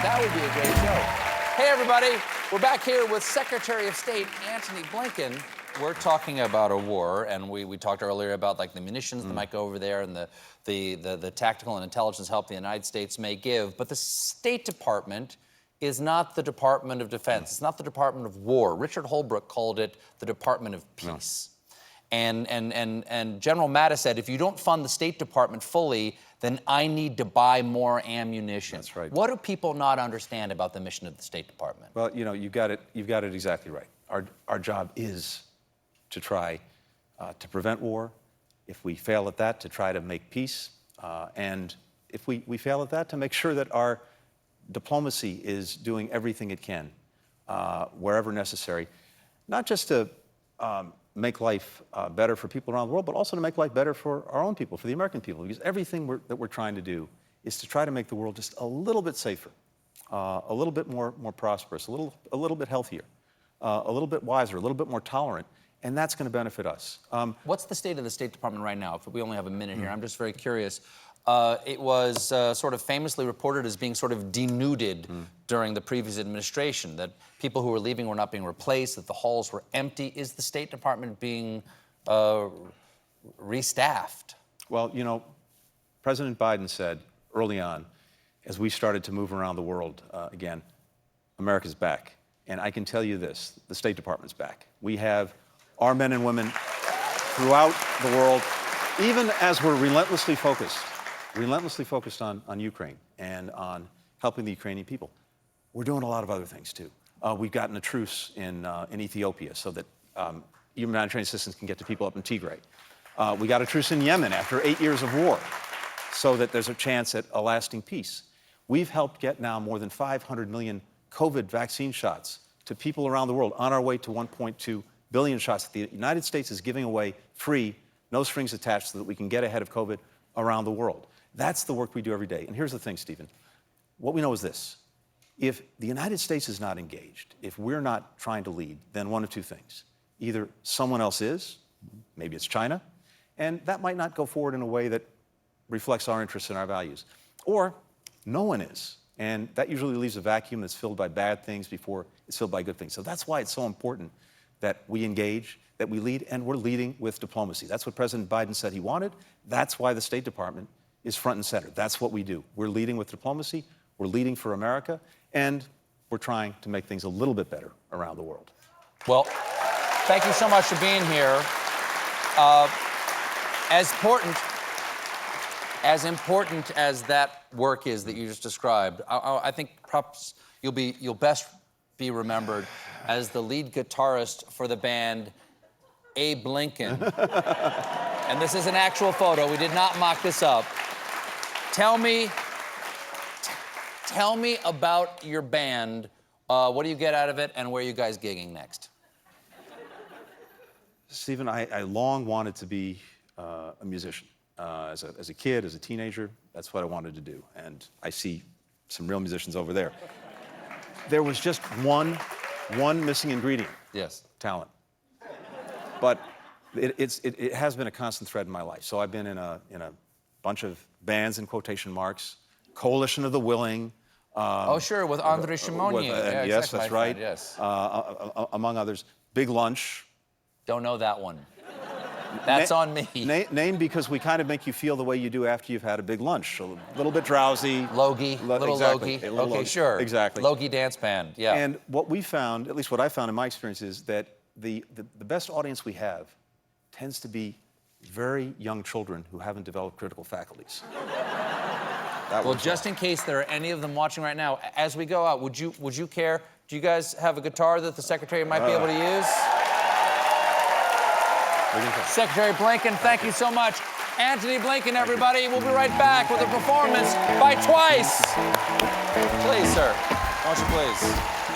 That would be a great show. Hey, everybody. We're back here with Secretary of State Antony Blinken. We're talking about a war, and we talked earlier about like the munitions that might go over there and the tactical and intelligence help the United States may give. But the State Department is not the Department of Defense. It's not the Department of War. Richard Holbrooke called it the Department of Peace. And General Mattis said, if you don't fund the State Department fully, then I need to buy more ammunition. That's right. What do people not understand about the mission of the State Department? Well, you know, you've got it exactly right. Our job is to try to prevent war. If we fail at that, to try to make peace. And if we fail at that, to make sure that our diplomacy is doing everything it can, wherever necessary, not just to make life better for people around the world, but also to make life better for our own people, for the American people, because everything that we're trying to do is to try to make the world just a little bit safer, a little bit more prosperous, a little bit healthier, a little bit wiser, a little bit more tolerant, and that's going to benefit us. What's the state of the State Department right now? If we only have a minute here, I'm just very curious. It was sort of famously reported as being sort of denuded during the previous administration, that people who were leaving were not being replaced, that the halls were empty. Is the State Department being restaffed? Well, you know, President Biden said early on, as we started to move around the world again, America's back. And I can tell you this, the State Department's back. We have our men and women throughout the world, even as we're relentlessly focused on Ukraine and on helping the Ukrainian people. We're doing a lot of other things, too. We've gotten a truce in Ethiopia so that humanitarian assistance can get to people up in Tigray. We got a truce in Yemen after 8 years of war so that there's a chance at a lasting peace. We've helped get now more than 500 million COVID vaccine shots to people around the world, on our way to 1.2 billion shots that the United States is giving away free, no strings attached, so that we can get ahead of COVID around the world. That's the work we do every day. And here's the thing, Stephen. What we know is this. If the United States is not engaged, if we're not trying to lead, then one of two things. Either someone else is, maybe it's China, and that might not go forward in a way that reflects our interests and our values. Or no one is. And that usually leaves a vacuum that's filled by bad things before it's filled by good things. So that's why it's so important that we engage, that we lead, and we're leading with diplomacy. That's what President Biden said he wanted. That's why the State Department is front and center. That's what we do. We're leading with diplomacy, we're leading for America, and we're trying to make things a little bit better around the world. Well, thank you so much for being here. As important as that work is that you just described, I think perhaps you'll best be remembered as the lead guitarist for the band Abe Lincoln. And this is an actual photo. We did not mock this up. Tell me about your band. What do you get out of it, and where are you guys gigging next? Stephen, I long wanted to be a musician. As a kid, as a teenager, that's what I wanted to do. And I see some real musicians over there. There was just one missing ingredient. Yes. Talent. But it has been a constant thread in my life. So I've been in a bunch of bands, in quotation marks, Coalition of the Willing. Oh, sure, with Andre Shimonian. Yeah, yes, that's right. Friend, yes. Among others. Big Lunch. Don't know that one. That's on me. Named because we kind of make you feel the way you do after you've had a big lunch. A little bit drowsy. Logie, little exactly. Logie. Little Okay, Logie. sure. Exactly. Logie dance band, yeah. And what we found, at least what I found in my experience, is that the best audience we have tends to be very young children who haven't developed critical faculties. Well, just in case there are any of them watching right now, as we go out, would you care? Do you guys have a guitar that the Secretary might be able to use? Secretary Blinken, thank you so much. Antony Blinken, everybody. We'll be right back with a performance by Twice. Please, sir. Won't you please?